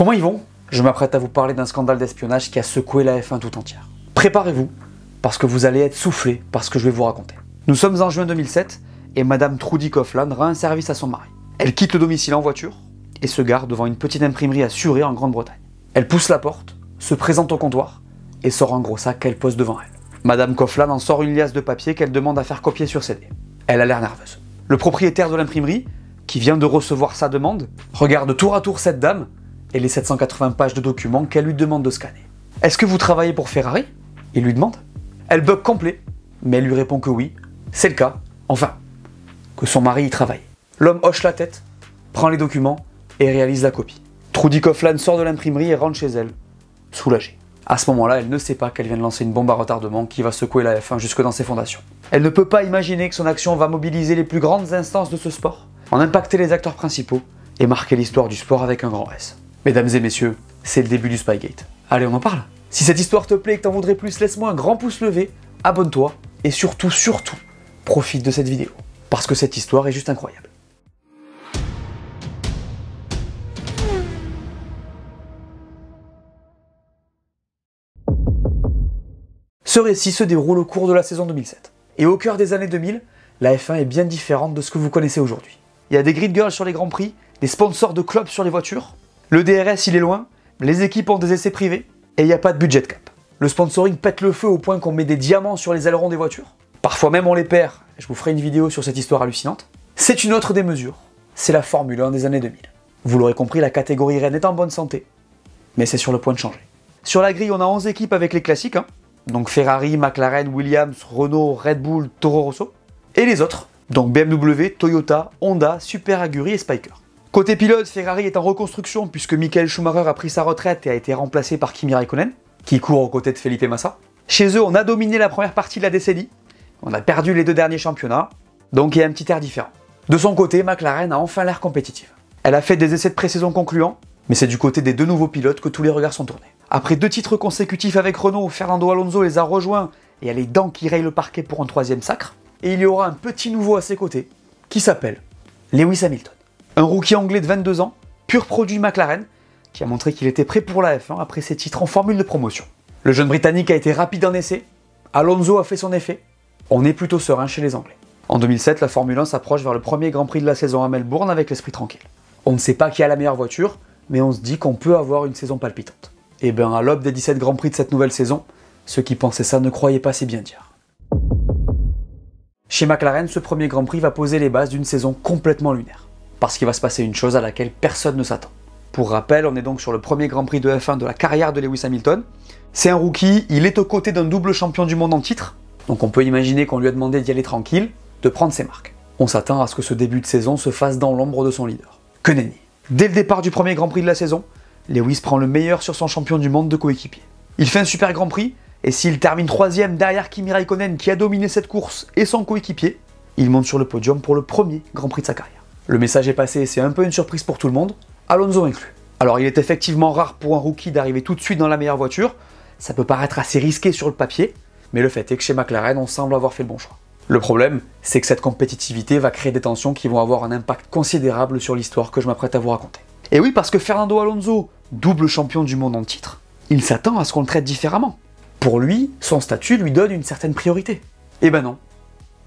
Comment ils vont? Je m'apprête à vous parler d'un scandale d'espionnage qui a secoué la F1 tout entière. Préparez-vous, parce que vous allez être soufflés par ce que je vais vous raconter. Nous sommes en juin 2007, et Madame Trudy Coughlin rend un service à son mari. Elle quitte le domicile en voiture, et se gare devant une petite imprimerie à Surrey en Grande-Bretagne. Elle pousse la porte, se présente au comptoir, et sort un gros sac qu'elle pose devant elle. Madame Coughlin en sort une liasse de papier qu'elle demande à faire copier sur CD. Elle a l'air nerveuse. Le propriétaire de l'imprimerie, qui vient de recevoir sa demande, regarde tour à tour cette dame et les 780 pages de documents qu'elle lui demande de scanner. « Est-ce que vous travaillez pour Ferrari ?» il lui demande. Elle bug complet, mais elle lui répond que oui, c'est le cas, enfin, que son mari y travaille. L'homme hoche la tête, prend les documents et réalise la copie. Trudy Coughlin sort de l'imprimerie et rentre chez elle, soulagée. À ce moment-là, elle ne sait pas qu'elle vient de lancer une bombe à retardement qui va secouer la F1 jusque dans ses fondations. Elle ne peut pas imaginer que son action va mobiliser les plus grandes instances de ce sport, en impacter les acteurs principaux et marquer l'histoire du sport avec un grand S. Mesdames et messieurs, c'est le début du Spygate. Allez, on en parle. Si cette histoire te plaît et que t'en voudrais plus, laisse-moi un grand pouce levé, abonne-toi et surtout, profite de cette vidéo. Parce que cette histoire est juste incroyable. Ce récit se déroule au cours de la saison 2007. Et au cœur des années 2000, la F1 est bien différente de ce que vous connaissez aujourd'hui. Il y a des grid girls sur les grands prix, des sponsors de clubs sur les voitures, le DRS il est loin, les équipes ont des essais privés, et il n'y a pas de budget cap. Le sponsoring pète le feu au point qu'on met des diamants sur les ailerons des voitures. Parfois même on les perd, je vous ferai une vidéo sur cette histoire hallucinante. C'est une autre des mesures, c'est la Formule 1 des années 2000. Vous l'aurez compris, la catégorie reine est en bonne santé, mais c'est sur le point de changer. Sur la grille, on a 11 équipes avec les classiques, donc Ferrari, McLaren, Williams, Renault, Red Bull, Toro Rosso, et les autres, donc BMW, Toyota, Honda, Super Aguri et Spyker. Côté pilote, Ferrari est en reconstruction puisque Michael Schumacher a pris sa retraite et a été remplacé par Kimi Räikkönen, qui court aux côtés de Felipe Massa. Chez eux, on a dominé la première partie de la décennie, on a perdu les 2 derniers championnats, donc il y a un petit air différent. De son côté, McLaren a enfin l'air compétitive. Elle a fait des essais de pré-saison concluants, mais c'est du côté des 2 nouveaux pilotes que tous les regards sont tournés. Après 2 titres consécutifs avec Renault, Fernando Alonso les a rejoints et a les dents qui rayent le parquet pour un 3e sacre. Et il y aura un petit nouveau à ses côtés, qui s'appelle Lewis Hamilton. Un rookie anglais de 22 ans, pur produit McLaren, qui a montré qu'il était prêt pour la F1 après ses titres en formule de promotion. Le jeune Britannique a été rapide en essai, Alonso a fait son effet, on est plutôt serein chez les Anglais. En 2007, la Formule 1 s'approche vers le premier Grand Prix de la saison à Melbourne avec l'esprit tranquille. On ne sait pas qui a la meilleure voiture, mais on se dit qu'on peut avoir une saison palpitante. Et bien à l'aube des 17 Grands Prix de cette nouvelle saison, ceux qui pensaient ça ne croyaient pas si bien dire. Chez McLaren, ce premier Grand Prix va poser les bases d'une saison complètement lunaire. Parce qu'il va se passer une chose à laquelle personne ne s'attend. Pour rappel, on est donc sur le premier Grand Prix de F1 de la carrière de Lewis Hamilton. C'est un rookie, il est aux côtés d'un double champion du monde en titre, donc on peut imaginer qu'on lui a demandé d'y aller tranquille, de prendre ses marques. On s'attend à ce que ce début de saison se fasse dans l'ombre de son leader. Que nenni. Dès le départ du premier Grand Prix de la saison, Lewis prend le meilleur sur son champion du monde de coéquipier. Il fait un super Grand Prix, et s'il termine 3e derrière Kimi Räikkönen qui a dominé cette course et son coéquipier, il monte sur le podium pour le premier Grand Prix de sa carrière. Le message est passé et c'est un peu une surprise pour tout le monde, Alonso inclus. Alors il est effectivement rare pour un rookie d'arriver tout de suite dans la meilleure voiture, ça peut paraître assez risqué sur le papier, mais le fait est que chez McLaren on semble avoir fait le bon choix. Le problème, c'est que cette compétitivité va créer des tensions qui vont avoir un impact considérable sur l'histoire que je m'apprête à vous raconter. Et oui, parce que Fernando Alonso, double champion du monde en titre, il s'attend à ce qu'on le traite différemment. Pour lui, son statut lui donne une certaine priorité. Eh ben non,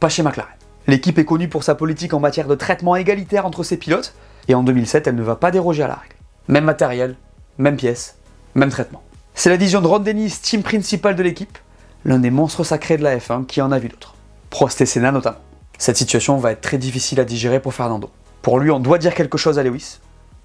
pas chez McLaren. L'équipe est connue pour sa politique en matière de traitement égalitaire entre ses pilotes, et en 2007, elle ne va pas déroger à la règle. Même matériel, même pièce, même traitement. C'est la vision de Ron Dennis, team principal de l'équipe, l'un des monstres sacrés de la F1 qui en a vu d'autres. Prost et Senna notamment. Cette situation va être très difficile à digérer pour Fernando. Pour lui, on doit dire quelque chose à Lewis,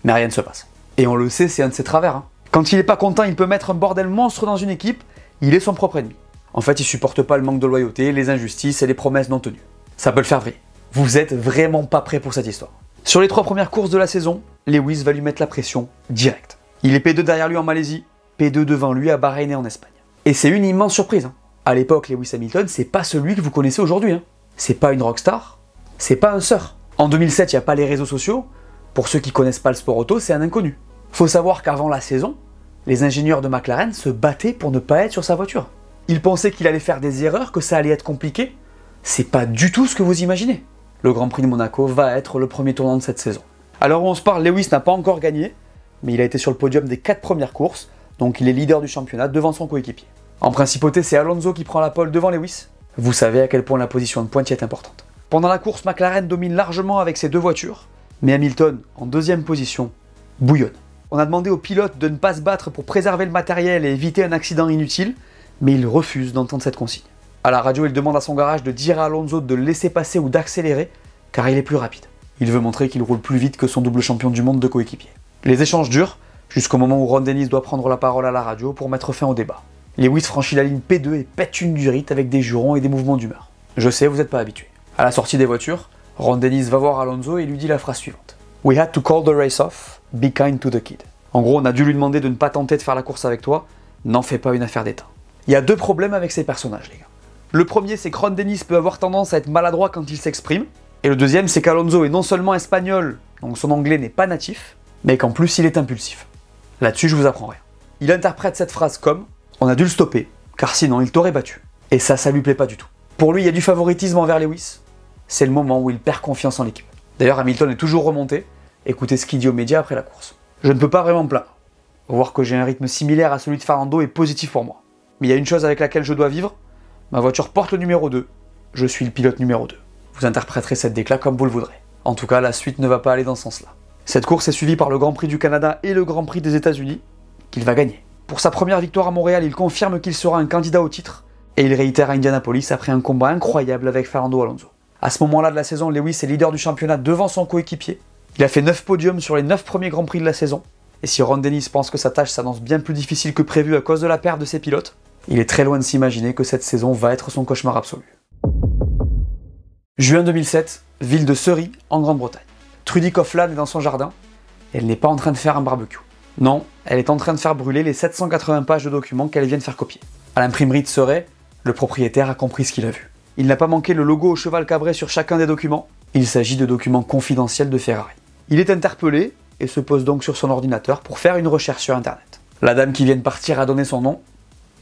mais rien ne se passe. Et on le sait, c'est un de ses travers. Quand il est pas content, il peut mettre un bordel monstre dans une équipe, il est son propre ennemi. En fait, il supporte pas le manque de loyauté, les injustices et les promesses non tenues. Ça peut le faire vriller. Vous êtes vraiment pas prêt pour cette histoire. Sur les 3 premières courses de la saison, Lewis va lui mettre la pression direct. Il est P2 derrière lui en Malaisie, P2 devant lui à Bahreïn et en Espagne. Et c'est une immense surprise. À l'époque, Lewis Hamilton, c'est pas celui que vous connaissez aujourd'hui. C'est pas une rockstar, c'est pas un sœur. En 2007, il n'y a pas les réseaux sociaux. Pour ceux qui connaissent pas le sport auto, c'est un inconnu. Faut savoir qu'avant la saison, les ingénieurs de McLaren se battaient pour ne pas être sur sa voiture. Ils pensaient qu'il allait faire des erreurs, que ça allait être compliqué. C'est pas du tout ce que vous imaginez. Le Grand Prix de Monaco va être le premier tournant de cette saison. Alors on se parle, Lewis n'a pas encore gagné, mais il a été sur le podium des 4 premières courses, donc il est leader du championnat devant son coéquipier. En principauté, c'est Alonso qui prend la pole devant Lewis. Vous savez à quel point la position de pointe y est importante. Pendant la course, McLaren domine largement avec ses 2 voitures, mais Hamilton, en deuxième position, bouillonne. On a demandé au pilote de ne pas se battre pour préserver le matériel et éviter un accident inutile, mais il refuse d'entendre cette consigne. À la radio, il demande à son garage de dire à Alonso de le laisser passer ou d'accélérer, car il est plus rapide. Il veut montrer qu'il roule plus vite que son double champion du monde de coéquipier. Les échanges durent, jusqu'au moment où Ron Dennis doit prendre la parole à la radio pour mettre fin au débat. Lewis franchit la ligne P2 et pète une durite avec des jurons et des mouvements d'humeur. Je sais, vous n'êtes pas habitué. À la sortie des voitures, Ron Dennis va voir Alonso et lui dit la phrase suivante. We had to call the race off, be kind to the kid. En gros, on a dû lui demander de ne pas tenter de faire la course avec toi, n'en fais pas une affaire d'état. Il y a 2 problèmes avec ces personnages, les gars. Le premier, c'est que Ron Dennis peut avoir tendance à être maladroit quand il s'exprime, et le deuxième, c'est qu'Alonso est non seulement espagnol, donc son anglais n'est pas natif, mais qu'en plus il est impulsif. Là-dessus, je vous apprends rien. Il interprète cette phrase comme « on a dû le stopper, car sinon il t'aurait battu ». Et ça lui plaît pas du tout. Pour lui, il y a du favoritisme envers Lewis. C'est le moment où il perd confiance en l'équipe. D'ailleurs, Hamilton est toujours remonté. Écoutez ce qu'il dit aux médias après la course. Je ne peux pas vraiment me plaindre. Voir que j'ai un rythme similaire à celui de Fernando est positif pour moi. Mais il y a une chose avec laquelle je dois vivre. Ma voiture porte le numéro 2. Je suis le pilote numéro 2. Vous interpréterez cette déclat comme vous le voudrez. En tout cas, la suite ne va pas aller dans ce sens-là. Cette course est suivie par le Grand Prix du Canada et le Grand Prix des États-Unis, qu'il va gagner. Pour sa première victoire à Montréal, il confirme qu'il sera un candidat au titre, et il réitère à Indianapolis après un combat incroyable avec Fernando Alonso. À ce moment-là de la saison, Lewis est leader du championnat devant son coéquipier. Il a fait 9 podiums sur les 9 premiers Grands Prix de la saison, et si Ron Dennis pense que sa tâche s'annonce bien plus difficile que prévu à cause de la perte de ses pilotes, il est très loin de s'imaginer que cette saison va être son cauchemar absolu. Juin 2007, ville de Surrey, en Grande-Bretagne. Trudy Coughlin est dans son jardin, et elle n'est pas en train de faire un barbecue. Non, elle est en train de faire brûler les 780 pages de documents qu'elle vient de faire copier. À l'imprimerie de Surrey, le propriétaire a compris ce qu'il a vu. Il n'a pas manqué le logo au cheval cabré sur chacun des documents. Il s'agit de documents confidentiels de Ferrari. Il est interpellé et se pose donc sur son ordinateur pour faire une recherche sur internet. La dame qui vient de partir a donné son nom.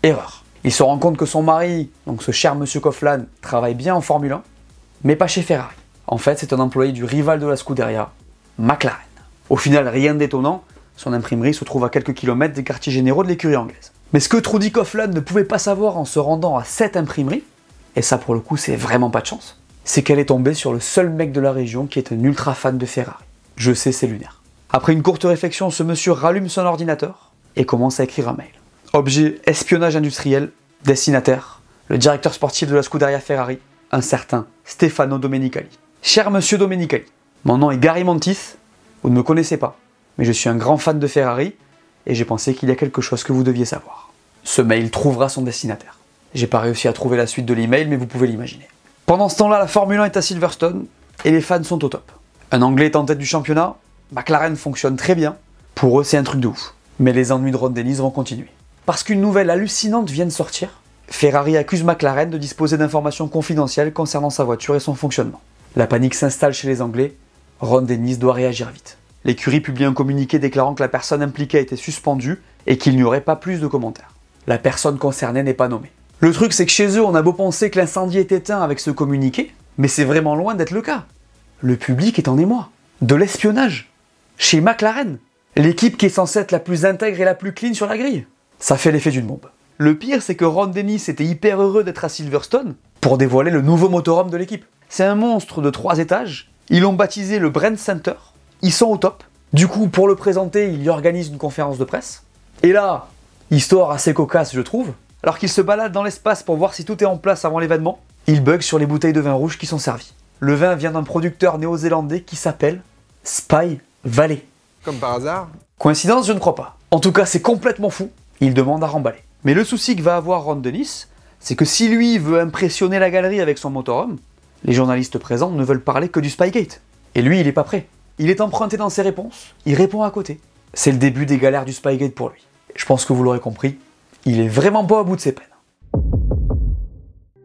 Erreur. Il se rend compte que son mari, donc ce cher monsieur Coughlin, travaille bien en Formule 1, mais pas chez Ferrari. En fait, c'est un employé du rival de la Scuderia, McLaren. Au final, rien d'étonnant, son imprimerie se trouve à quelques kilomètres des quartiers généraux de l'écurie anglaise. Mais ce que Trudy Coughlin ne pouvait pas savoir en se rendant à cette imprimerie, et ça pour le coup c'est vraiment pas de chance, c'est qu'elle est tombée sur le seul mec de la région qui est un ultra fan de Ferrari. Je sais, c'est lunaire. Après une courte réflexion, ce monsieur rallume son ordinateur et commence à écrire un mail. Objet espionnage industriel, destinataire, le directeur sportif de la Scuderia Ferrari, un certain Stefano Domenicali. Cher monsieur Domenicali, mon nom est Gary Montis, vous ne me connaissez pas, mais je suis un grand fan de Ferrari et j'ai pensé qu'il y a quelque chose que vous deviez savoir. Ce mail trouvera son destinataire. J'ai pas réussi à trouver la suite de l'email, mais vous pouvez l'imaginer. Pendant ce temps-là, la Formule 1 est à Silverstone et les fans sont au top. Un Anglais est en tête du championnat, McLaren fonctionne très bien, pour eux c'est un truc de ouf. Mais les ennuis de Ron Dennis vont continuer. Parce qu'une nouvelle hallucinante vient de sortir, Ferrari accuse McLaren de disposer d'informations confidentielles concernant sa voiture et son fonctionnement. La panique s'installe chez les Anglais, Ron Dennis doit réagir vite. L'écurie publie un communiqué déclarant que la personne impliquée a été suspendue et qu'il n'y aurait pas plus de commentaires. La personne concernée n'est pas nommée. Le truc c'est que chez eux on a beau penser que l'incendie est éteint avec ce communiqué, mais c'est vraiment loin d'être le cas. Le public est en émoi. De l'espionnage. Chez McLaren. L'équipe qui est censée être la plus intègre et la plus clean sur la grille. Ça fait l'effet d'une bombe. Le pire c'est que Ron Dennis était hyper heureux d'être à Silverstone pour dévoiler le nouveau motorhome de l'équipe. C'est un monstre de 3 étages. Ils l'ont baptisé le Brand Center. Ils sont au top. Du coup, pour le présenter, il y organise une conférence de presse. Et là, histoire assez cocasse, je trouve, alors qu'il se balade dans l'espace pour voir si tout est en place avant l'événement, il bug sur les bouteilles de vin rouge qui sont servies. Le vin vient d'un producteur néo-zélandais qui s'appelle Spy Valley. Comme par hasard. Coïncidence, je ne crois pas. En tout cas, c'est complètement fou. Il demande à remballer. Mais le souci que va avoir Ron Dennis, c'est que si lui veut impressionner la galerie avec son motorhome, les journalistes présents ne veulent parler que du Spygate. Et lui, il est pas prêt. Il est emprunté dans ses réponses, il répond à côté. C'est le début des galères du Spygate pour lui. Je pense que vous l'aurez compris, il est vraiment pas au bout de ses peines.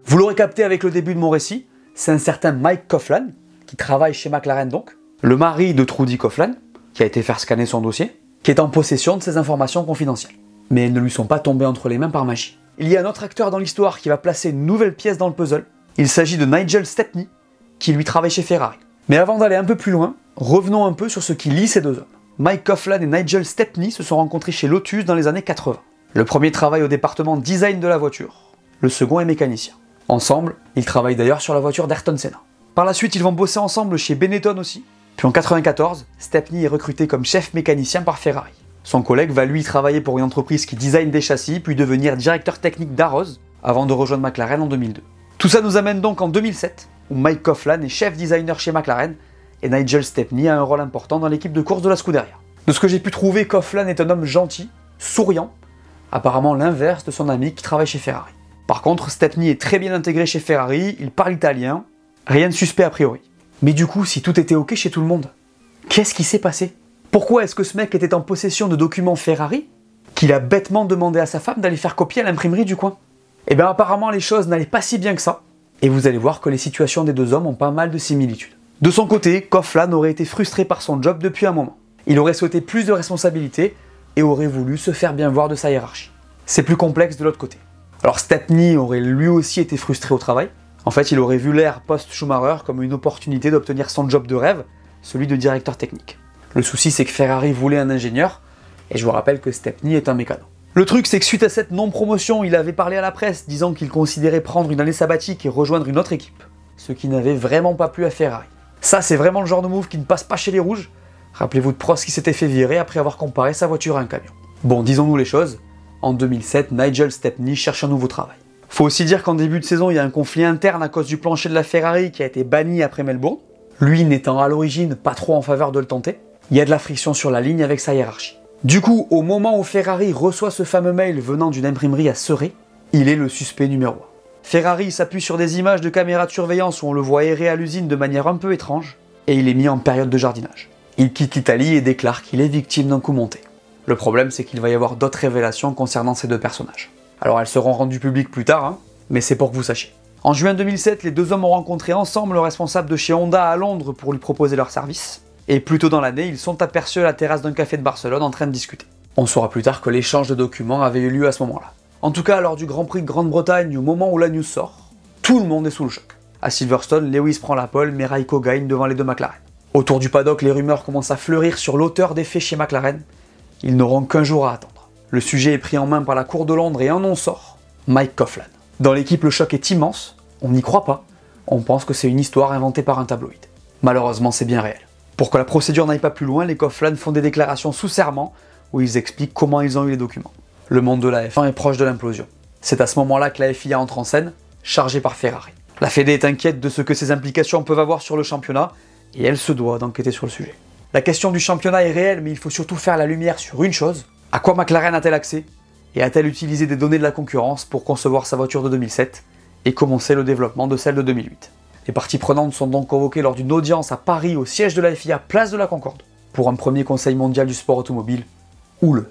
Vous l'aurez capté avec le début de mon récit, c'est un certain Mike Coughlin, qui travaille chez McLaren donc, le mari de Trudy Coughlin, qui a été faire scanner son dossier, qui est en possession de ces informations confidentielles. Mais elles ne lui sont pas tombées entre les mains par magie. Il y a un autre acteur dans l'histoire qui va placer une nouvelle pièce dans le puzzle. Il s'agit de Nigel Stepney, qui lui travaille chez Ferrari. Mais avant d'aller un peu plus loin, revenons un peu sur ce qui lie ces deux hommes. Mike Coughlan et Nigel Stepney se sont rencontrés chez Lotus dans les années 80. Le premier travaille au département design de la voiture, le second est mécanicien. Ensemble, ils travaillent d'ailleurs sur la voiture d'Ayrton Senna. Par la suite, ils vont bosser ensemble chez Benetton aussi. Puis en 94, Stepney est recruté comme chef mécanicien par Ferrari. Son collègue va lui travailler pour une entreprise qui design des châssis, puis devenir directeur technique d'Arrows, avant de rejoindre McLaren en 2002. Tout ça nous amène donc en 2007, où Mike Coughlan est chef designer chez McLaren, et Nigel Stepney a un rôle important dans l'équipe de course de la Scuderia. De ce que j'ai pu trouver, Coughlan est un homme gentil, souriant, apparemment l'inverse de son ami qui travaille chez Ferrari. Par contre, Stepney est très bien intégré chez Ferrari, il parle italien, rien de suspect a priori. Mais du coup, si tout était ok chez tout le monde, qu'est-ce qui s'est passé? Pourquoi est-ce que ce mec était en possession de documents Ferrari qu'il a bêtement demandé à sa femme d'aller faire copier à l'imprimerie du coin? Eh bien apparemment les choses n'allaient pas si bien que ça, et vous allez voir que les situations des deux hommes ont pas mal de similitudes. De son côté, Coughlan aurait été frustré par son job depuis un moment. Il aurait souhaité plus de responsabilités et aurait voulu se faire bien voir de sa hiérarchie. C'est plus complexe de l'autre côté. Alors Stepney aurait lui aussi été frustré au travail. En fait, il aurait vu l'ère post-Schumacher comme une opportunité d'obtenir son job de rêve, celui de directeur technique. Le souci, c'est que Ferrari voulait un ingénieur, et je vous rappelle que Stepney est un mécano. Le truc, c'est que suite à cette non-promotion, il avait parlé à la presse, disant qu'il considérait prendre une année sabbatique et rejoindre une autre équipe, ce qui n'avait vraiment pas plu à Ferrari. Ça, c'est vraiment le genre de move qui ne passe pas chez les rouges. Rappelez-vous de Prost qui s'était fait virer après avoir comparé sa voiture à un camion. Bon, disons-nous les choses, en 2007, Nigel Stepney cherche un nouveau travail. Faut aussi dire qu'en début de saison, il y a un conflit interne à cause du plancher de la Ferrari qui a été banni après Melbourne. Lui n'étant à l'origine pas trop en faveur de le tenter, il y a de la friction sur la ligne avec sa hiérarchie. Du coup, au moment où Ferrari reçoit ce fameux mail venant d'une imprimerie à Surrey, il est le suspect numéro 1. Ferrari s'appuie sur des images de caméras de surveillance où on le voit errer à l'usine de manière un peu étrange, et il est mis en période de jardinage. Il quitte l'Italie et déclare qu'il est victime d'un coup monté. Le problème, c'est qu'il va y avoir d'autres révélations concernant ces deux personnages. Alors elles seront rendues publiques plus tard, hein, mais c'est pour que vous sachiez. En juin 2007, les deux hommes ont rencontré ensemble le responsable de chez Honda à Londres pour lui proposer leur service. Et plus tôt dans l'année, ils sont aperçus à la terrasse d'un café de Barcelone en train de discuter. On saura plus tard que l'échange de documents avait eu lieu à ce moment-là. En tout cas, lors du Grand Prix de Grande-Bretagne, au moment où la news sort, tout le monde est sous le choc. À Silverstone, Lewis prend la pole, mais Raikkonen gagne devant les deux McLaren. Autour du paddock, les rumeurs commencent à fleurir sur l'auteur des faits chez McLaren. Ils n'auront qu'un jour à attendre. Le sujet est pris en main par la Cour de Londres et un nom sort, Mike Coughlan. Dans l'équipe, le choc est immense, on n'y croit pas, on pense que c'est une histoire inventée par un tabloïd. Malheureusement, c'est bien réel. Pour que la procédure n'aille pas plus loin, les Coughlan font des déclarations sous serment où ils expliquent comment ils ont eu les documents. Le monde de la F1 est proche de l'implosion. C'est à ce moment-là que la FIA entre en scène, chargée par Ferrari. La Fédé est inquiète de ce que ces implications peuvent avoir sur le championnat et elle se doit d'enquêter sur le sujet. La question du championnat est réelle, mais il faut surtout faire la lumière sur une chose. À quoi McLaren a-t-elle accès? Et a-t-elle utilisé des données de la concurrence pour concevoir sa voiture de 2007 et commencer le développement de celle de 2008? Les parties prenantes sont donc convoquées lors d'une audience à Paris au siège de la FIA, place de la Concorde, pour un premier conseil mondial du sport automobile, ou le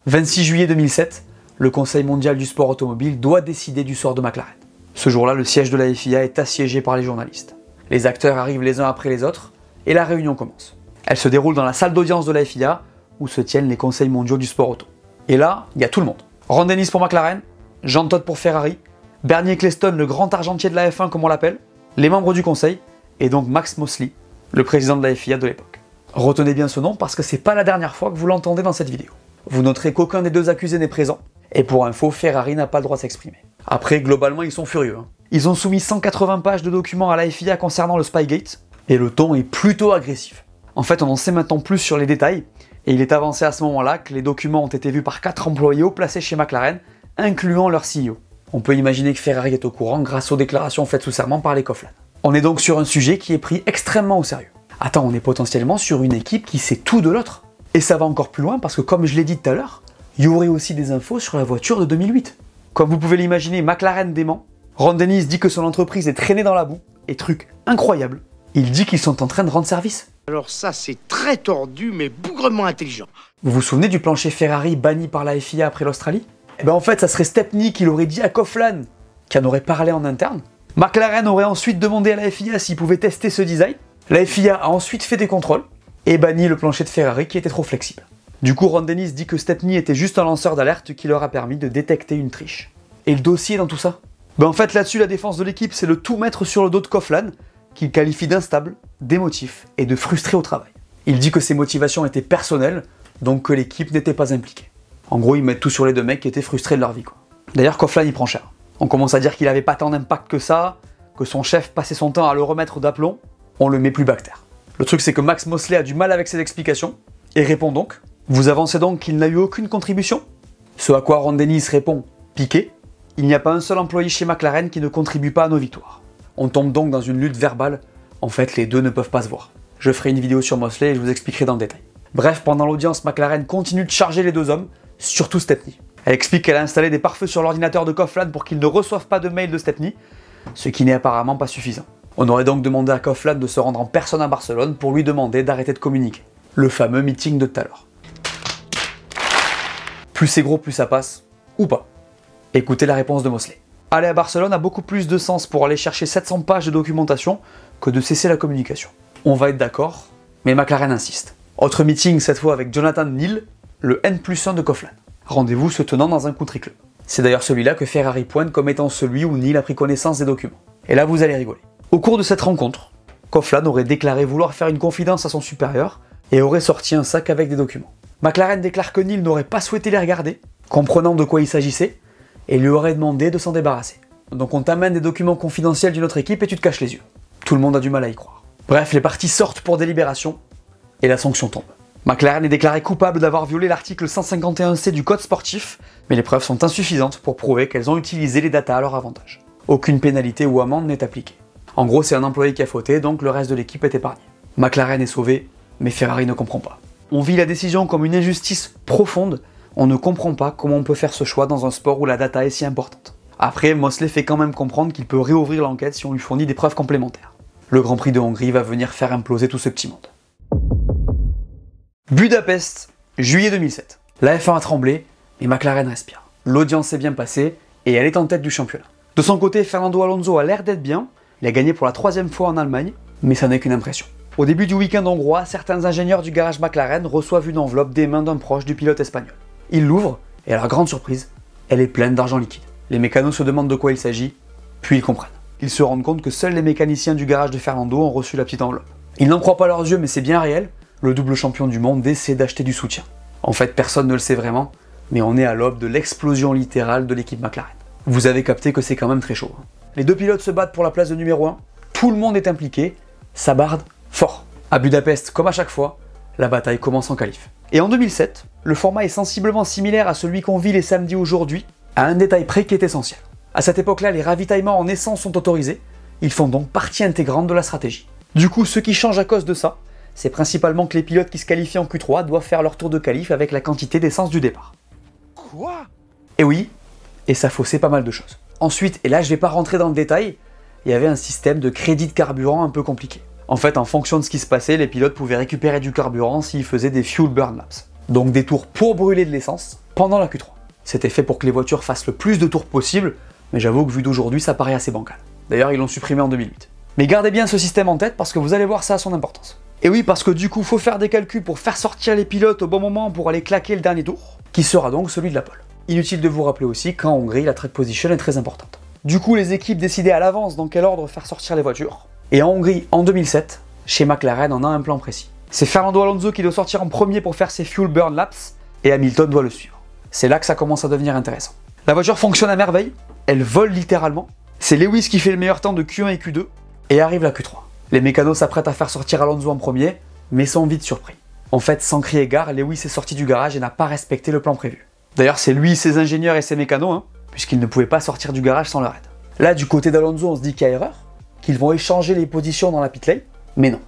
26 juillet 2007, le Conseil mondial du sport automobile doit décider du sort de McLaren. Ce jour-là, le siège de la FIA est assiégé par les journalistes. Les acteurs arrivent les uns après les autres, et la réunion commence. Elle se déroule dans la salle d'audience de la FIA, où se tiennent les conseils mondiaux du sport auto. Et là, il y a tout le monde. Ron Dennis pour McLaren, Jean Todt pour Ferrari, Bernie Ecclestone, le grand argentier de la F1 comme on l'appelle, les membres du conseil, et donc Max Mosley, le président de la FIA de l'époque. Retenez bien ce nom parce que c'est pas la dernière fois que vous l'entendez dans cette vidéo. Vous noterez qu'aucun des deux accusés n'est présent, et pour info, Ferrari n'a pas le droit de s'exprimer. Après, globalement, ils sont furieux. Ils ont soumis 180 pages de documents à la FIA concernant le Spygate, et le ton est plutôt agressif. En fait, on en sait maintenant plus sur les détails, et il est avancé à ce moment-là que les documents ont été vus par 4 employés haut placés chez McLaren, incluant leur CEO. On peut imaginer que Ferrari est au courant grâce aux déclarations faites sous serment par les Coughlan. On est donc sur un sujet qui est pris extrêmement au sérieux. Attends, on est potentiellement sur une équipe qui sait tout de l'autre. Et ça va encore plus loin parce que, comme je l'ai dit tout à l'heure, il y aurait aussi des infos sur la voiture de 2008. Comme vous pouvez l'imaginer, McLaren dément. Ron Dennis dit que son entreprise est traînée dans la boue. Et truc incroyable, il dit qu'ils sont en train de rendre service. Alors ça, c'est très tordu, mais bougrement intelligent. Vous vous souvenez du plancher Ferrari banni par la FIA après l'Australie? Eh ben en fait, ça serait Stepney qui l'aurait dit à Coughlan, qui en aurait parlé en interne. McLaren aurait ensuite demandé à la FIA s'il pouvait tester ce design. La FIA a ensuite fait des contrôles et banni le plancher de Ferrari qui était trop flexible. Du coup, Ron Dennis dit que Stepney était juste un lanceur d'alerte qui leur a permis de détecter une triche. Et le dossier dans tout ça? Ben en fait, là-dessus, la défense de l'équipe, c'est de tout mettre sur le dos de Coughlan, qu'il qualifie d'instable, d'émotif et de frustré au travail. Il dit que ses motivations étaient personnelles, donc que l'équipe n'était pas impliquée. En gros, ils mettent tout sur les deux mecs qui étaient frustrés de leur vie, quoi. D'ailleurs, Coughlin il prend cher. On commence à dire qu'il avait pas tant d'impact que ça, que son chef passait son temps à le remettre d'aplomb, on le met plus bactère. Le truc c'est que Max Mosley a du mal avec ses explications, et répond donc « Vous avancez donc qu'il n'a eu aucune contribution ?» Ce à quoi Ron Dennis répond « Piqué, il n'y a pas un seul employé chez McLaren qui ne contribue pas à nos victoires. » On tombe donc dans une lutte verbale, en fait les deux ne peuvent pas se voir. Je ferai une vidéo sur Mosley et je vous expliquerai dans le détail. Bref, pendant l'audience, McLaren continue de charger les deux hommes, surtout Stepney. Elle explique qu'elle a installé des pare-feux sur l'ordinateur de Coughlin pour qu'il ne reçoive pas de mail de Stepney, ce qui n'est apparemment pas suffisant. On aurait donc demandé à Coughlin de se rendre en personne à Barcelone pour lui demander d'arrêter de communiquer. Le fameux meeting de tout à l'heure. Plus c'est gros, plus ça passe, ou pas. Écoutez la réponse de Mosley. Aller à Barcelone a beaucoup plus de sens pour aller chercher 700 pages de documentation que de cesser la communication. On va être d'accord, mais McLaren insiste. Autre meeting, cette fois avec Jonathan Neal, le N+1 de Coughlin. Rendez-vous se tenant dans un country club. C'est d'ailleurs celui-là que Ferrari pointe comme étant celui où Neal a pris connaissance des documents. Et là vous allez rigoler. Au cours de cette rencontre, Coughlin aurait déclaré vouloir faire une confidence à son supérieur et aurait sorti un sac avec des documents. McLaren déclare que Neal n'aurait pas souhaité les regarder, comprenant de quoi il s'agissait, et lui aurait demandé de s'en débarrasser. Donc on t'amène des documents confidentiels d'une autre équipe et tu te caches les yeux. Tout le monde a du mal à y croire. Bref, les parties sortent pour délibération, et la sanction tombe. McLaren est déclaré coupable d'avoir violé l'article 151C du code sportif, mais les preuves sont insuffisantes pour prouver qu'elles ont utilisé les datas à leur avantage. Aucune pénalité ou amende n'est appliquée. En gros, c'est un employé qui a fauté, donc le reste de l'équipe est épargné. McLaren est sauvé, mais Ferrari ne comprend pas. On vit la décision comme une injustice profonde, on ne comprend pas comment on peut faire ce choix dans un sport où la data est si importante. Après, Mosley fait quand même comprendre qu'il peut réouvrir l'enquête si on lui fournit des preuves complémentaires. Le Grand Prix de Hongrie va venir faire imploser tout ce petit monde. Budapest, juillet 2007. La F1 a tremblé, mais McLaren respire. L'audience s'est bien passée, et elle est en tête du championnat. De son côté, Fernando Alonso a l'air d'être bien, il a gagné pour la 3e fois en Allemagne, mais ça n'est qu'une impression. Au début du week-end hongrois, certains ingénieurs du garage McLaren reçoivent une enveloppe des mains d'un proche du pilote espagnol. Ils l'ouvrent, et à leur grande surprise, elle est pleine d'argent liquide. Les mécanos se demandent de quoi il s'agit, puis ils comprennent. Ils se rendent compte que seuls les mécaniciens du garage de Fernando ont reçu la petite enveloppe. Ils n'en croient pas leurs yeux, mais c'est bien réel, le double champion du monde essaie d'acheter du soutien. En fait, personne ne le sait vraiment, mais on est à l'aube de l'explosion littérale de l'équipe McLaren. Vous avez capté que c'est quand même très chaud. Les deux pilotes se battent pour la place de numéro 1, tout le monde est impliqué, ça barde fort. À Budapest, comme à chaque fois, la bataille commence en qualif. Et en 2007, le format est sensiblement similaire à celui qu'on vit les samedis aujourd'hui, à un détail près qui est essentiel. À cette époque-là, les ravitaillements en essence sont autorisés, ils font donc partie intégrante de la stratégie. Du coup, ce qui change à cause de ça, c'est principalement que les pilotes qui se qualifient en Q3 doivent faire leur tour de qualif avec la quantité d'essence du départ. Quoi? Et oui, et ça faussait pas mal de choses. Ensuite, et là je vais pas rentrer dans le détail, il y avait un système de crédit de carburant un peu compliqué. En fait, en fonction de ce qui se passait, les pilotes pouvaient récupérer du carburant s'ils faisaient des fuel burn laps. Donc des tours pour brûler de l'essence pendant la Q3. C'était fait pour que les voitures fassent le plus de tours possible, mais j'avoue que vu d'aujourd'hui, ça paraît assez bancal. D'ailleurs, ils l'ont supprimé en 2008. Mais gardez bien ce système en tête parce que vous allez voir, ça a son importance. Et oui, parce que du coup, faut faire des calculs pour faire sortir les pilotes au bon moment pour aller claquer le dernier tour, qui sera donc celui de la pole. Inutile de vous rappeler aussi qu'en Hongrie, la track position est très importante. Du coup, les équipes décidaient à l'avance dans quel ordre faire sortir les voitures. Et en Hongrie, en 2007, chez McLaren, on a un plan précis. C'est Fernando Alonso qui doit sortir en premier pour faire ses fuel burn laps, et Hamilton doit le suivre. C'est là que ça commence à devenir intéressant. La voiture fonctionne à merveille, elle vole littéralement. C'est Lewis qui fait le meilleur temps de Q1 et Q2, et arrive la Q3. Les mécanos s'apprêtent à faire sortir Alonso en premier, mais sont vite surpris. En fait, sans crier gare, Lewis est sorti du garage et n'a pas respecté le plan prévu. D'ailleurs, c'est lui, ses ingénieurs et ses mécanos, puisqu'ils ne pouvaient pas sortir du garage sans leur aide. Là, du côté d'Alonso, on se dit qu'il y a erreur, qu'ils vont échanger les positions dans la pit lane, mais non.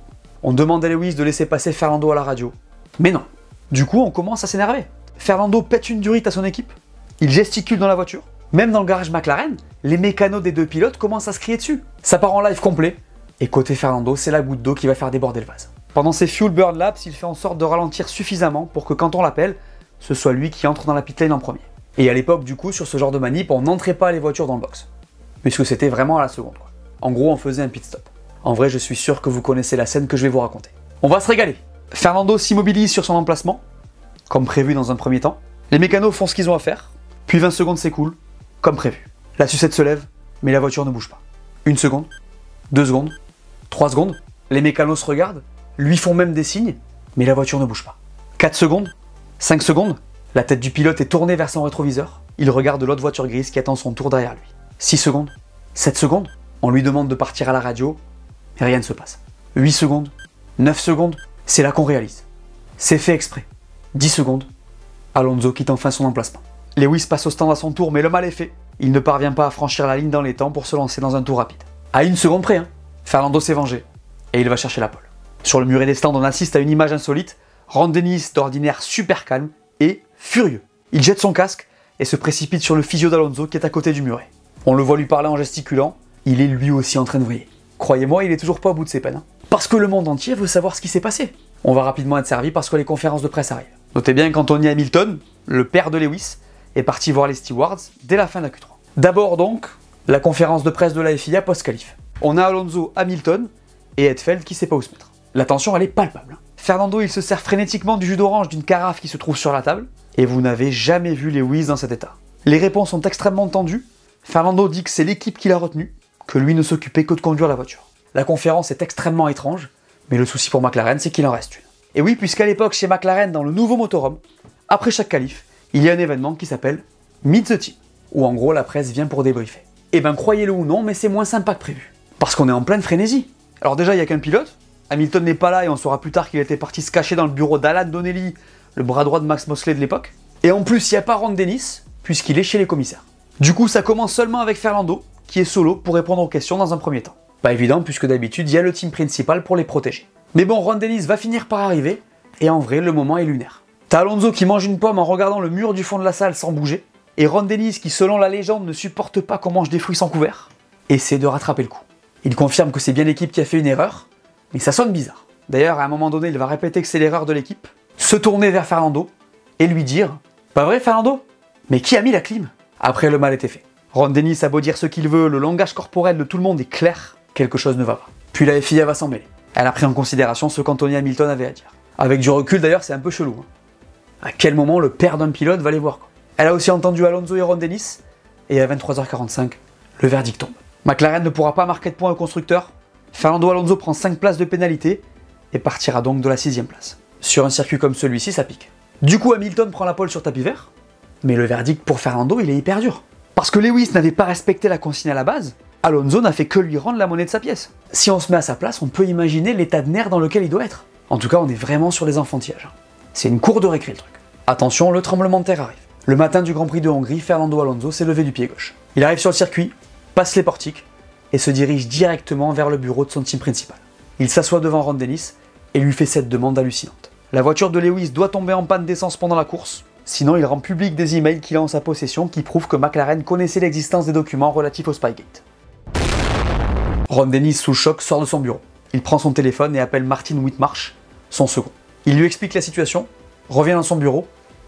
On demande à Lewis de laisser passer Fernando à la radio, mais non. Du coup, on commence à s'énerver. Fernando pète une durite à son équipe, il gesticule dans la voiture. Même dans le garage McLaren, les mécanos des deux pilotes commencent à se crier dessus. Ça part en live complet, et côté Fernando, c'est la goutte d'eau qui va faire déborder le vase. Pendant ses fuel burn laps, il fait en sorte de ralentir suffisamment pour que quand on l'appelle, ce soit lui qui entre dans la pit lane en premier. Et à l'époque, du coup, sur ce genre de manip, on n'entrait pas les voitures dans le box. Puisque c'était vraiment à la seconde, quoi. En gros, on faisait un pit stop. En vrai, je suis sûr que vous connaissez la scène que je vais vous raconter. On va se régaler. Fernando s'immobilise sur son emplacement, comme prévu dans un premier temps. Les mécanos font ce qu'ils ont à faire, puis 20 secondes s'écoulent, comme prévu. La sucette se lève, mais la voiture ne bouge pas. 1 seconde, 2 secondes, 3 secondes, les mécanos se regardent, lui font même des signes, mais la voiture ne bouge pas. 4 secondes, 5 secondes, la tête du pilote est tournée vers son rétroviseur, il regarde l'autre voiture grise qui attend son tour derrière lui. 6 secondes, 7 secondes, on lui demande de partir à la radio, mais rien ne se passe. 8 secondes, 9 secondes, c'est là qu'on réalise. C'est fait exprès. 10 secondes, Alonso quitte enfin son emplacement. Lewis passe au stand à son tour, mais le mal est fait. Il ne parvient pas à franchir la ligne dans les temps pour se lancer dans un tour rapide. À 1 seconde près, Fernando s'est vengé, et il va chercher la pole. Sur le muret des stands, on assiste à une image insolite. Ron Dennis, d'ordinaire super calme, est furieux. Il jette son casque et se précipite sur le physio d'Alonso qui est à côté du muret. On le voit lui parler en gesticulant, il est lui aussi en train de vriller. Croyez-moi, il est toujours pas au bout de ses peines. Parce que le monde entier veut savoir ce qui s'est passé. On va rapidement être servi parce que les conférences de presse arrivent. Notez bien qu'Anthony Hamilton, le père de Lewis, est parti voir les stewards dès la fin de la Q3. D'abord donc, la conférence de presse de la FIA post-qualif. On a Alonso, Hamilton et Hetfield qui sait pas où se mettre. La tension elle est palpable. Fernando il se sert frénétiquement du jus d'orange d'une carafe qui se trouve sur la table et vous n'avez jamais vu Lewis dans cet état. Les réponses sont extrêmement tendues. Fernando dit que c'est l'équipe qui l'a retenu, que lui ne s'occupait que de conduire la voiture. La conférence est extrêmement étrange, mais le souci pour McLaren c'est qu'il en reste une. Et oui, puisqu'à l'époque chez McLaren dans le nouveau motorhome, après chaque qualif, il y a un événement qui s'appelle Meet the Team, où en gros la presse vient pour débriefer. Et ben croyez-le ou non, mais c'est moins sympa que prévu. Parce qu'on est en pleine frénésie. Alors déjà, il n'y a qu'un pilote. Hamilton n'est pas là et on saura plus tard qu'il était parti se cacher dans le bureau d'Alan Donnelly, le bras droit de Max Mosley de l'époque. Et en plus, il n'y a pas Ron Dennis, puisqu'il est chez les commissaires. Du coup, ça commence seulement avec Fernando, qui est solo pour répondre aux questions dans un premier temps. Pas évident, puisque d'habitude, il y a le team principal pour les protéger. Mais bon, Ron Dennis va finir par arriver, et en vrai, le moment est lunaire. T'as Alonso qui mange une pomme en regardant le mur du fond de la salle sans bouger, et Ron Dennis qui, selon la légende, ne supporte pas qu'on mange des fruits sans couvert, essaie de rattraper le coup. Il confirme que c'est bien l'équipe qui a fait une erreur, mais ça sonne bizarre. D'ailleurs, à un moment donné, il va répéter que c'est l'erreur de l'équipe, se tourner vers Fernando, et lui dire « Pas vrai, Fernando? Mais qui a mis la clim ?» Après, le mal était fait. Ron Dennis a beau dire ce qu'il veut, le langage corporel de tout le monde est clair, quelque chose ne va pas. Puis la FIA va s'en mêler. Elle a pris en considération ce qu'Anthony Hamilton avait à dire. Avec du recul d'ailleurs, c'est un peu chelou. À quel moment le père d'un pilote va les voir quoi. Elle a aussi entendu Alonso et Ron Dennis, et à 23h45, le verdict tombe. McLaren ne pourra pas marquer de points au constructeur, Fernando Alonso prend 5 places de pénalité, et partira donc de la 6ème place. Sur un circuit comme celui-ci, ça pique. Du coup, Hamilton prend la pole sur tapis vert, mais le verdict pour Fernando, il est hyper dur. Parce que Lewis n'avait pas respecté la consigne à la base, Alonso n'a fait que lui rendre la monnaie de sa pièce. Si on se met à sa place, on peut imaginer l'état de nerfs dans lequel il doit être. En tout cas, on est vraiment sur les enfantillages. C'est une cour de récré le truc. Attention, le tremblement de terre arrive. Le matin du Grand Prix de Hongrie, Fernando Alonso s'est levé du pied gauche. Il arrive sur le circuit, passe les portiques, et se dirige directement vers le bureau de son team principal. Il s'assoit devant Ron Dennis et lui fait cette demande hallucinante. La voiture de Lewis doit tomber en panne d'essence pendant la course, sinon il rend public des emails qu'il a en sa possession qui prouvent que McLaren connaissait l'existence des documents relatifs au Spygate. Ron Dennis, sous le choc, sort de son bureau. Il prend son téléphone et appelle Martin Whitmarsh, son second. Il lui explique la situation, revient dans son bureau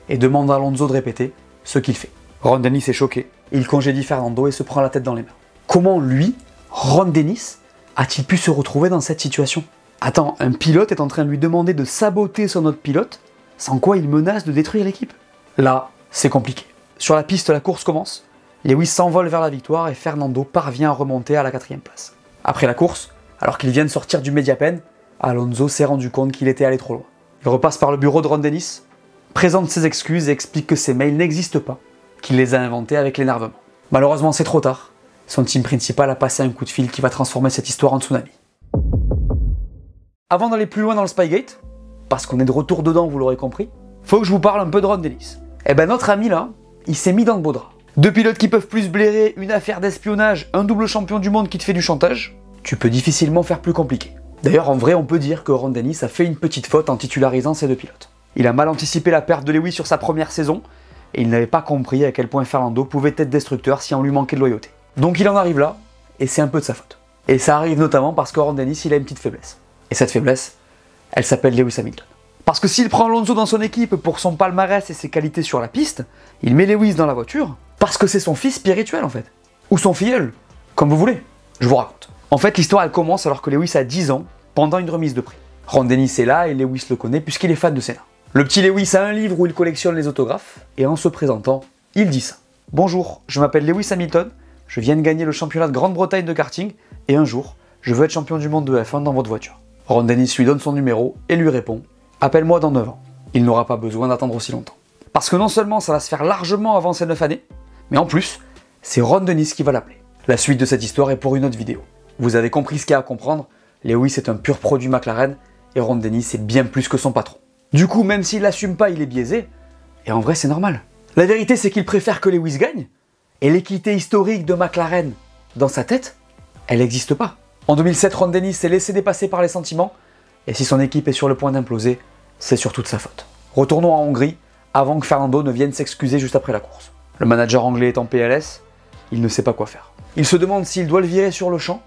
et demande à Alonso de répéter ce qu'il fait. Ron Dennis est choqué, il congédie Fernando et se prend la tête dans les mains. Comment lui, Ron Dennis, a-t-il pu se retrouver dans cette situation? Attends, un pilote est en train de lui demander de saboter son autre pilote, sans quoi il menace de détruire l'équipe. Là, c'est compliqué. Sur la piste, la course commence, Lewis s'envole vers la victoire et Fernando parvient à remonter à la 4ème place. Après la course, alors qu'il vient de sortir du Mediapen, Alonso s'est rendu compte qu'il était allé trop loin. Il repasse par le bureau de Ron Dennis, présente ses excuses et explique que ces mails n'existent pas, qu'il les a inventés avec l'énervement. Malheureusement, c'est trop tard. Son team principal a passé un coup de fil qui va transformer cette histoire en tsunami. Avant d'aller plus loin dans le Spygate, parce qu'on est de retour dedans, vous l'aurez compris, faut que je vous parle un peu de Ron Dennis. Eh ben notre ami là, il s'est mis dans le beau drap. Deux pilotes qui peuvent plus se blairer, une affaire d'espionnage, un double champion du monde qui te fait du chantage, tu peux difficilement faire plus compliqué. D'ailleurs, en vrai, on peut dire que Ron Dennis a fait une petite faute en titularisant ces deux pilotes. Il a mal anticipé la perte de Lewis sur sa première saison, et il n'avait pas compris à quel point Fernando pouvait être destructeur si on lui manquait de loyauté. Donc il en arrive là, et c'est un peu de sa faute. Et ça arrive notamment parce que Ron Dennis, il a une petite faiblesse. Et cette faiblesse, elle s'appelle Lewis Hamilton. Parce que s'il prend Alonso dans son équipe pour son palmarès et ses qualités sur la piste, il met Lewis dans la voiture, parce que c'est son fils spirituel en fait. Ou son filleul, comme vous voulez. Je vous raconte. En fait, l'histoire elle commence alors que Lewis a 10 ans, pendant une remise de prix. Ron Dennis est là et Lewis le connaît puisqu'il est fan de Senna. Le petit Lewis a un livre où il collectionne les autographes, et en se présentant, il dit ça. Bonjour, je m'appelle Lewis Hamilton, je viens de gagner le championnat de Grande-Bretagne de karting, et un jour, je veux être champion du monde de F1 dans votre voiture. Ron Dennis lui donne son numéro et lui répond appelle-moi dans 9 ans. Il n'aura pas besoin d'attendre aussi longtemps. Parce que non seulement ça va se faire largement avant ces 9 années, mais en plus, c'est Ron Dennis qui va l'appeler. La suite de cette histoire est pour une autre vidéo. Vous avez compris ce qu'il y a à comprendre, Lewis est un pur produit McLaren, et Ron Dennis est bien plus que son patron. Du coup, même s'il l'assume pas, il est biaisé, et en vrai c'est normal. La vérité c'est qu'il préfère que Lewis gagne, et l'équité historique de McLaren, dans sa tête, elle n'existe pas. En 2007, Ron Dennis s'est laissé dépasser par les sentiments, et si son équipe est sur le point d'imploser, c'est surtout de sa faute. Retournons en Hongrie, avant que Fernando ne vienne s'excuser juste après la course. Le manager anglais est en PLS, il ne sait pas quoi faire. Il se demande s'il doit le virer sur le champ,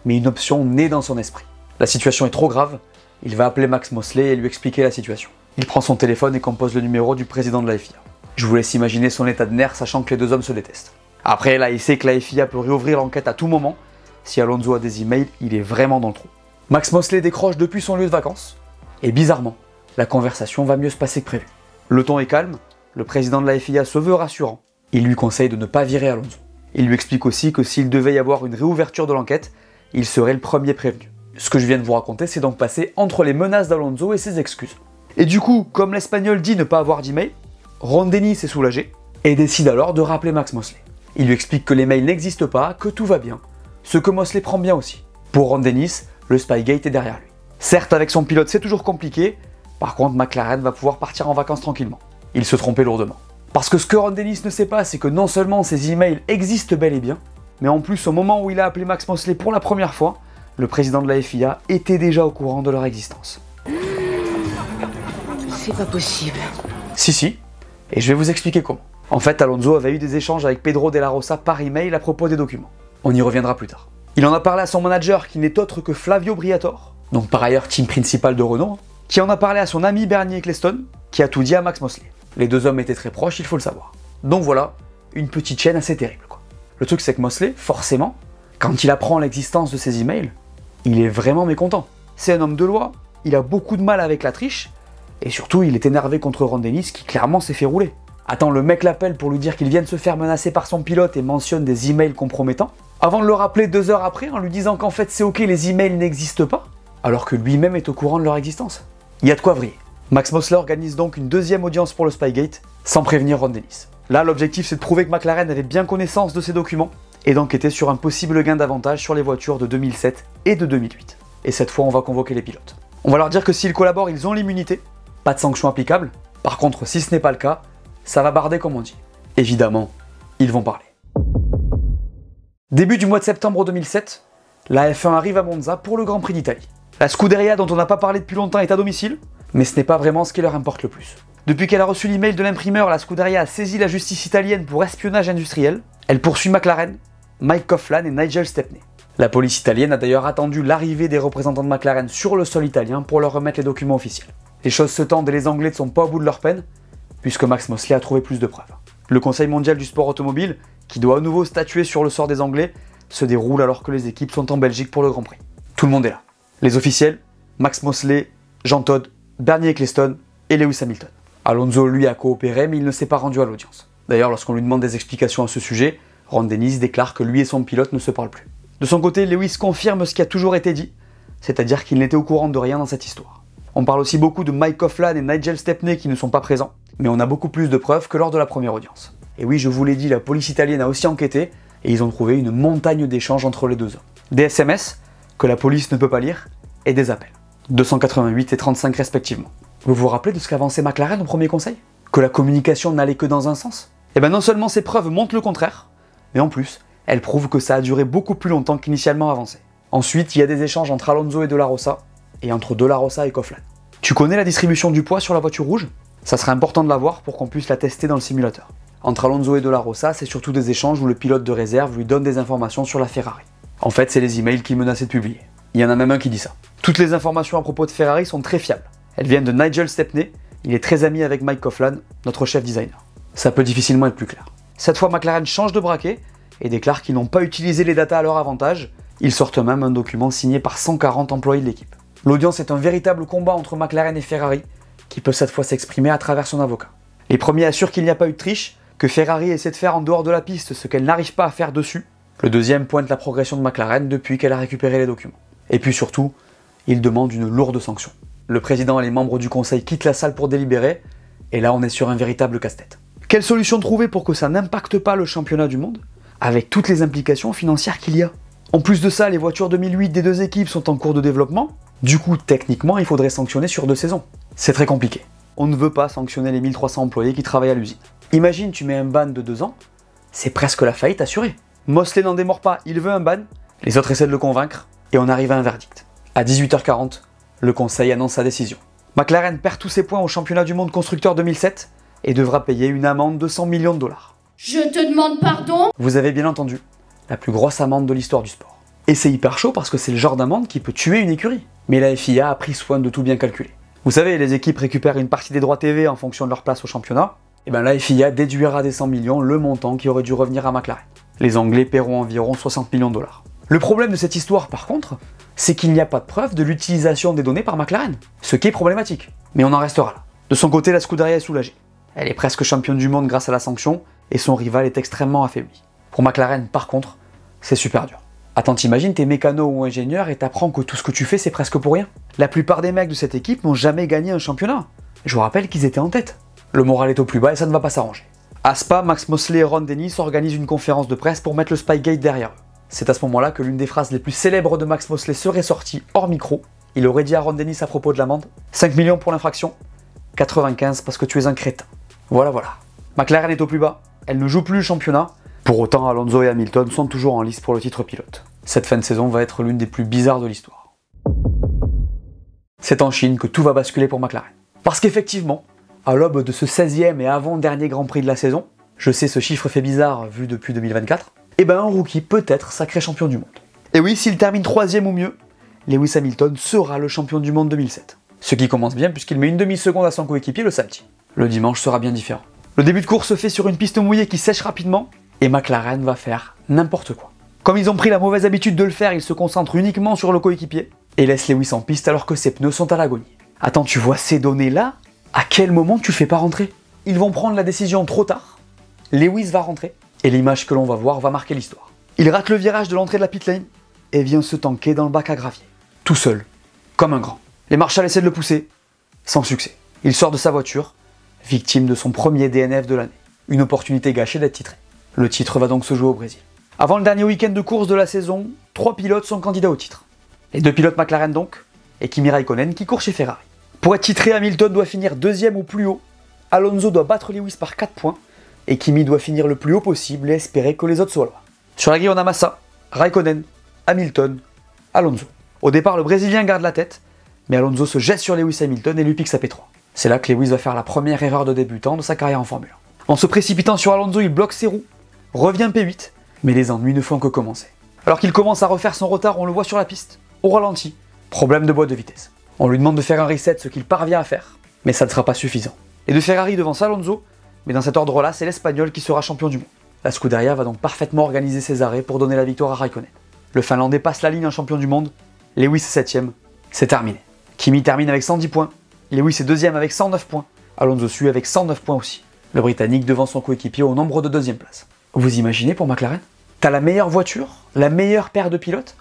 mais une option naît dans son esprit. La situation est trop grave, il va appeler Max Mosley et lui expliquer la situation. Il prend son téléphone et compose le numéro du président de la FIA. Je vous laisse imaginer son état de nerfs sachant que les deux hommes se détestent. Après là, il sait que la FIA peut réouvrir l'enquête à tout moment. Si Alonso a des emails, il est vraiment dans le trou. Max Mosley décroche depuis son lieu de vacances, et bizarrement, la conversation va mieux se passer que prévu. Le ton est calme, le président de la FIA se veut rassurant. Il lui conseille de ne pas virer Alonso. Il lui explique aussi que s'il devait y avoir une réouverture de l'enquête, il serait le premier prévenu. Ce que je viens de vous raconter, c'est donc passé entre les menaces d'Alonso et ses excuses. Et du coup, comme l'Espagnol dit ne pas avoir d'email, Ron Dennis est soulagé et décide alors de rappeler Max Mosley. Il lui explique que les mails n'existent pas, que tout va bien, ce que Mosley prend bien aussi. Pour Ron Dennis, le Spygate est derrière lui. Certes, avec son pilote, c'est toujours compliqué, par contre, McLaren va pouvoir partir en vacances tranquillement. Il se trompait lourdement. Parce que ce que Ron Dennis ne sait pas, c'est que non seulement ces emails existent bel et bien, mais en plus, au moment où il a appelé Max Mosley pour la première fois, le président de la FIA était déjà au courant de leur existence. C'est pas possible. Si, et je vais vous expliquer comment. En fait, Alonso avait eu des échanges avec Pedro de la Rosa par email à propos des documents. On y reviendra plus tard. Il en a parlé à son manager qui n'est autre que Flavio Briatore, donc par ailleurs team principal de Renault, qui en a parlé à son ami Bernie Ecclestone, qui a tout dit à Max Mosley. Les deux hommes étaient très proches, il faut le savoir. Donc voilà, une petite chaîne assez terrible quoi. Le truc c'est que Mosley, forcément, quand il apprend l'existence de ces emails, il est vraiment mécontent. C'est un homme de loi, il a beaucoup de mal avec la triche, et surtout il est énervé contre Ron Dennis qui clairement s'est fait rouler. Attends, le mec l'appelle pour lui dire qu'il vient de se faire menacer par son pilote et mentionne des emails compromettants, avant de le rappeler 2 heures après en lui disant qu'en fait c'est ok, les emails n'existent pas, alors que lui-même est au courant de leur existence. Il y a de quoi vriller. Max Mosley organise donc une deuxième audience pour le Spygate, sans prévenir Ron Dennis. Là, l'objectif c'est de prouver que McLaren avait bien connaissance de ces documents, et d'enquêter sur un possible gain d'avantage sur les voitures de 2007 et de 2008. Et cette fois, on va convoquer les pilotes. On va leur dire que s'ils collaborent, ils ont l'immunité, pas de sanctions applicables. Par contre, si ce n'est pas le cas, ça va barder comme on dit. Évidemment, ils vont parler. Début du mois de septembre 2007, la F1 arrive à Monza pour le Grand Prix d'Italie. La Scuderia dont on n'a pas parlé depuis longtemps est à domicile, mais ce n'est pas vraiment ce qui leur importe le plus. Depuis qu'elle a reçu l'email de l'imprimeur, la Scuderia a saisi la justice italienne pour espionnage industriel. Elle poursuit McLaren, Mike Coughlan et Nigel Stepney. La police italienne a d'ailleurs attendu l'arrivée des représentants de McLaren sur le sol italien pour leur remettre les documents officiels. Les choses se tendent et les Anglais ne sont pas au bout de leur peine, puisque Max Mosley a trouvé plus de preuves. Le Conseil mondial du sport automobile, qui doit à nouveau statuer sur le sort des Anglais, se déroule alors que les équipes sont en Belgique pour le Grand Prix. Tout le monde est là. Les officiels, Max Mosley, Jean Todt, Bernie Ecclestone et Lewis Hamilton. Alonso, lui, a coopéré, mais il ne s'est pas rendu à l'audience. D'ailleurs, lorsqu'on lui demande des explications à ce sujet, Ron Dennis déclare que lui et son pilote ne se parlent plus. De son côté, Lewis confirme ce qui a toujours été dit, c'est-à-dire qu'il n'était au courant de rien dans cette histoire. On parle aussi beaucoup de Mike Coughlan et Nigel Stepney qui ne sont pas présents, mais on a beaucoup plus de preuves que lors de la première audience. Et oui, je vous l'ai dit, la police italienne a aussi enquêté, et ils ont trouvé une montagne d'échanges entre les deux hommes. Des SMS, que la police ne peut pas lire, et des appels. 288 et 35 respectivement. Vous vous rappelez de ce qu'avançait McLaren au premier conseil? Que la communication n'allait que dans un sens? Et bien non seulement ces preuves montrent le contraire, mais en plus, elles prouvent que ça a duré beaucoup plus longtemps qu'initialement avancé. Ensuite, il y a des échanges entre Alonso et De La Rosa, et entre De La Rosa et Coughlan. Tu connais la distribution du poids sur la voiture rouge? Ça serait important de la voir pour qu'on puisse la tester dans le simulateur. Entre Alonso et De La Rosa, c'est surtout des échanges où le pilote de réserve lui donne des informations sur la Ferrari. En fait, c'est les emails qu'il menaçait de publier. Il y en a même un qui dit ça. Toutes les informations à propos de Ferrari sont très fiables. Elles viennent de Nigel Stepney, il est très ami avec Mike Coughlan, notre chef designer. Ça peut difficilement être plus clair. Cette fois, McLaren change de braquet et déclare qu'ils n'ont pas utilisé les datas à leur avantage. Ils sortent même un document signé par 140 employés de l'équipe. L'audience est un véritable combat entre McLaren et Ferrari, qui peut cette fois s'exprimer à travers son avocat. Les premiers assurent qu'il n'y a pas eu de triche, que Ferrari essaie de faire en dehors de la piste ce qu'elle n'arrive pas à faire dessus. Le deuxième pointe la progression de McLaren depuis qu'elle a récupéré les documents. Et puis surtout, il demande une lourde sanction. Le président et les membres du conseil quittent la salle pour délibérer, et là on est sur un véritable casse-tête. Quelle solution trouver pour que ça n'impacte pas le championnat du monde, avec toutes les implications financières qu'il y a? En plus de ça, les voitures 2008 des deux équipes sont en cours de développement, du coup techniquement il faudrait sanctionner sur 2 saisons. C'est très compliqué. On ne veut pas sanctionner les 1300 employés qui travaillent à l'usine. Imagine, tu mets un ban de 2 ans, c'est presque la faillite assurée. Mosley n'en démord pas, il veut un ban, les autres essaient de le convaincre, et on arrive à un verdict. À 18h40, le conseil annonce sa décision. McLaren perd tous ses points au championnat du monde constructeur 2007 et devra payer une amende de 100 millions de dollars. Je te demande pardon? Vous avez bien entendu, la plus grosse amende de l'histoire du sport. Et c'est hyper chaud parce que c'est le genre d'amende qui peut tuer une écurie. Mais la FIA a pris soin de tout bien calculer. Vous savez, les équipes récupèrent une partie des droits TV en fonction de leur place au championnat. Et bien la FIA déduira des 100 millions le montant qui aurait dû revenir à McLaren. Les Anglais paieront environ 60 millions de dollars. Le problème de cette histoire par contre, c'est qu'il n'y a pas de preuve de l'utilisation des données par McLaren, ce qui est problématique. Mais on en restera là. De son côté, la Scuderia est soulagée. Elle est presque championne du monde grâce à la sanction, et son rival est extrêmement affaibli. Pour McLaren, par contre, c'est super dur. Attends, t'imagines, t'es mécano ou ingénieur et t'apprends que tout ce que tu fais, c'est presque pour rien. La plupart des mecs de cette équipe n'ont jamais gagné un championnat. Je vous rappelle qu'ils étaient en tête. Le moral est au plus bas et ça ne va pas s'arranger. À Spa, Max Mosley et Ron Dennis organisent une conférence de presse pour mettre le Spygate derrière eux. C'est à ce moment-là que l'une des phrases les plus célèbres de Max Mosley serait sortie hors micro. Il aurait dit à Ron Dennis à propos de l'amende, 5 millions pour l'infraction, 95 parce que tu es un crétin. Voilà. McLaren est au plus bas, elle ne joue plus le championnat. Pour autant, Alonso et Hamilton sont toujours en lice pour le titre pilote. Cette fin de saison va être l'une des plus bizarres de l'histoire. C'est en Chine que tout va basculer pour McLaren. Parce qu'effectivement, à l'aube de ce 16e et avant-dernier Grand Prix de la saison, je sais ce chiffre fait bizarre vu depuis 2024, et ben un rookie peut être sacré champion du monde. Et oui, s'il termine 3e ou mieux, Lewis Hamilton sera le champion du monde 2007. Ce qui commence bien puisqu'il met une demi-seconde à son coéquipier le samedi. Le dimanche sera bien différent. Le début de course se fait sur une piste mouillée qui sèche rapidement, et McLaren va faire n'importe quoi. Comme ils ont pris la mauvaise habitude de le faire, ils se concentrent uniquement sur le coéquipier, et laissent Lewis en piste alors que ses pneus sont à l'agonie. Attends, tu vois ces données-là? À quel moment tu fais pas rentrer? Ils vont prendre la décision trop tard, Lewis va rentrer, et l'image que l'on va voir va marquer l'histoire. Il rate le virage de l'entrée de la pit lane, et vient se tanker dans le bac à gravier. Tout seul, comme un grand. Les marshals essaient de le pousser, sans succès. Il sort de sa voiture, victime de son premier DNF de l'année. Une opportunité gâchée d'être titré. Le titre va donc se jouer au Brésil. Avant le dernier week-end de course de la saison, 3 pilotes sont candidats au titre. Les 2 pilotes McLaren donc, et Kimi Raikkonen qui court chez Ferrari. Pour être titré, Hamilton doit finir 2e ou plus haut, Alonso doit battre Lewis par 4 points, et Kimi doit finir le plus haut possible et espérer que les autres soient là. Sur la grille on a Massa, Raikkonen, Hamilton, Alonso. Au départ le Brésilien garde la tête, mais Alonso se jette sur Lewis Hamilton et lui pique sa P3. C'est là que Lewis va faire la première erreur de débutant de sa carrière en Formule 1. En se précipitant sur Alonso, il bloque ses roues, revient P8, mais les ennuis ne font que commencer. Alors qu'il commence à refaire son retard, on le voit sur la piste, au ralenti, problème de boîte de vitesse. On lui demande de faire un reset, ce qu'il parvient à faire, mais ça ne sera pas suffisant. Et de Ferrari devance Alonso, mais dans cet ordre-là, c'est l'Espagnol qui sera champion du monde. La Scuderia va donc parfaitement organiser ses arrêts pour donner la victoire à Raikkonen. Le Finlandais passe la ligne en champion du monde, Lewis est 7ème, c'est terminé. Kimi termine avec 110 points, Lewis est 2ème avec 109 points, Alonso suit avec 109 points aussi. Le Britannique devant son coéquipier au nombre de 2ème place. Vous imaginez pour McLaren? T'as la meilleure voiture, la meilleure paire de pilotes,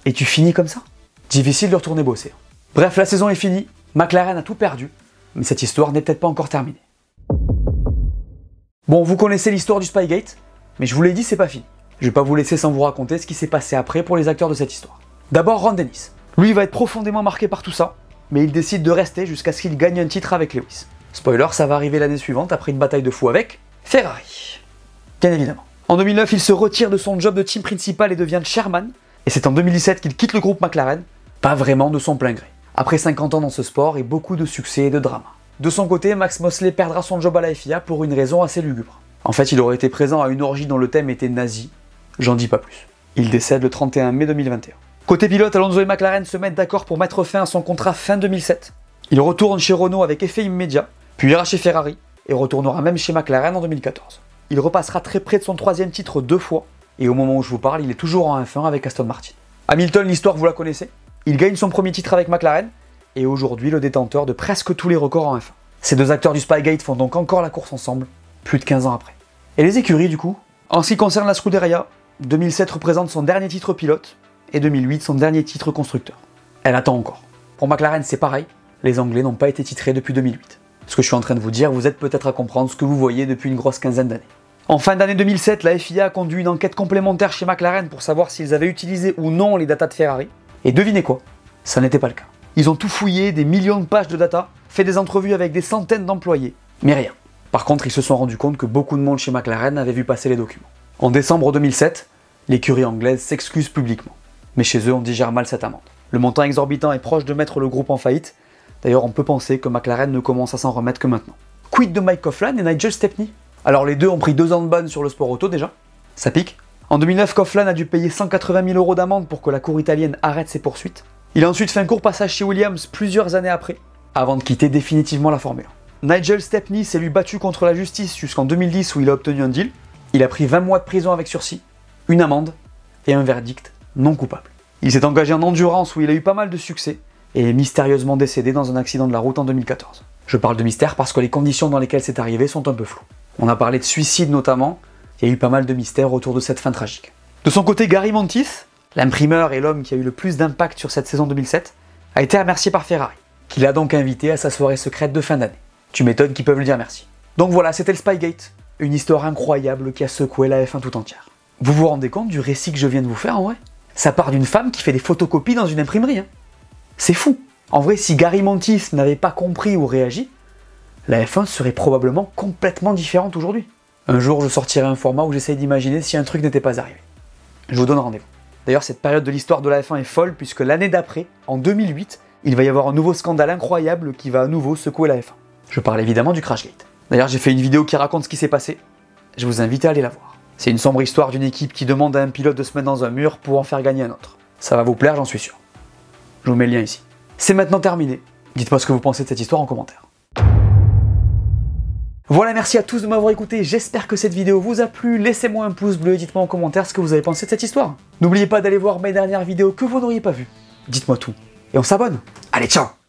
et tu finis comme ça? Difficile de retourner bosser. Bref, la saison est finie, McLaren a tout perdu, mais cette histoire n'est peut-être pas encore terminée. Bon, vous connaissez l'histoire du Spygate, mais je vous l'ai dit, c'est pas fini. Je vais pas vous laisser sans vous raconter ce qui s'est passé après pour les acteurs de cette histoire. D'abord, Ron Dennis. Lui, il va être profondément marqué par tout ça, mais il décide de rester jusqu'à ce qu'il gagne un titre avec Lewis. Spoiler, ça va arriver l'année suivante après une bataille de fou avec Ferrari. Bien évidemment. En 2009, il se retire de son job de team principal et devient chairman, et c'est en 2017 qu'il quitte le groupe McLaren, pas vraiment de son plein gré. Après 50 ans dans ce sport et beaucoup de succès et de drama. De son côté, Max Mosley perdra son job à la FIA pour une raison assez lugubre. En fait, il aurait été présent à une orgie dont le thème était nazi. J'en dis pas plus. Il décède le 31 mai 2021. Côté pilote, Alonso et McLaren se mettent d'accord pour mettre fin à son contrat fin 2007. Il retourne chez Renault avec effet immédiat, puis ira chez Ferrari, et retournera même chez McLaren en 2014. Il repassera très près de son 3e titre 2 fois, et au moment où je vous parle, il est toujours en F1 avec Aston Martin. Hamilton, l'histoire vous la connaissez. Il gagne son premier titre avec McLaren, et aujourd'hui le détenteur de presque tous les records en F1. Ces deux acteurs du Spygate font donc encore la course ensemble, plus de 15 ans après. Et les écuries du coup? En ce qui concerne la Scuderia, 2007 représente son dernier titre pilote, et 2008 son dernier titre constructeur. Elle attend encore. Pour McLaren c'est pareil, les Anglais n'ont pas été titrés depuis 2008. Ce que je suis en train de vous dire, vous êtes peut-être à comprendre ce que vous voyez depuis une grosse quinzaine d'années. En fin d'année 2007, la FIA a conduit une enquête complémentaire chez McLaren pour savoir s'ils avaient utilisé ou non les datas de Ferrari. Et devinez quoi? Ça n'était pas le cas. Ils ont tout fouillé, des millions de pages de data, fait des entrevues avec des centaines d'employés, mais rien. Par contre, ils se sont rendus compte que beaucoup de monde chez McLaren avait vu passer les documents. En décembre 2007, l'écurie anglaise s'excuse publiquement. Mais chez eux, on digère mal cette amende. Le montant exorbitant est proche de mettre le groupe en faillite. D'ailleurs, on peut penser que McLaren ne commence à s'en remettre que maintenant. Quid de Mike Coughlan et Nigel Stepney? Alors les deux ont pris 2 ans de ban sur le sport auto déjà. Ça pique. En 2009, Coughlan a dû payer 180 000 € d'amende pour que la cour italienne arrête ses poursuites. Il a ensuite fait un court passage chez Williams plusieurs années après, avant de quitter définitivement la Formule 1. Nigel Stepney s'est lui battu contre la justice jusqu'en 2010 où il a obtenu un deal. Il a pris 20 mois de prison avec sursis, une amende et un verdict non coupable. Il s'est engagé en endurance où il a eu pas mal de succès et est mystérieusement décédé dans un accident de la route en 2014. Je parle de mystère parce que les conditions dans lesquelles c'est arrivé sont un peu floues. On a parlé de suicide notamment, il y a eu pas mal de mystères autour de cette fin tragique. De son côté, Gary Monteith, l'imprimeur et l'homme qui a eu le plus d'impact sur cette saison 2007, a été remercié par Ferrari, qui l'a donc invité à sa soirée secrète de fin d'année. Tu m'étonnes qu'ils peuvent lui dire merci. Donc voilà, c'était le Spygate, une histoire incroyable qui a secoué la F1 tout entière. Vous vous rendez compte du récit que je viens de vous faire en vrai? Ça part d'une femme qui fait des photocopies dans une imprimerie. Hein. C'est fou. En vrai, si Gary Monteith n'avait pas compris ou réagi, la F1 serait probablement complètement différente aujourd'hui. Un jour, je sortirai un format où j'essaye d'imaginer si un truc n'était pas arrivé. Je vous donne rendez-vous. D'ailleurs, cette période de l'histoire de la F1 est folle puisque l'année d'après, en 2008, il va y avoir un nouveau scandale incroyable qui va à nouveau secouer la F1. Je parle évidemment du Crashgate. D'ailleurs, j'ai fait une vidéo qui raconte ce qui s'est passé. Je vous invite à aller la voir. C'est une sombre histoire d'une équipe qui demande à un pilote de se mettre dans un mur pour en faire gagner un autre. Ça va vous plaire, j'en suis sûr. Je vous mets le lien ici. C'est maintenant terminé. Dites-moi ce que vous pensez de cette histoire en commentaire. Voilà, merci à tous de m'avoir écouté, j'espère que cette vidéo vous a plu, laissez-moi un pouce bleu et dites-moi en commentaire ce que vous avez pensé de cette histoire. N'oubliez pas d'aller voir mes dernières vidéos que vous n'auriez pas vues. Dites-moi tout. Et on s'abonne. Allez, ciao!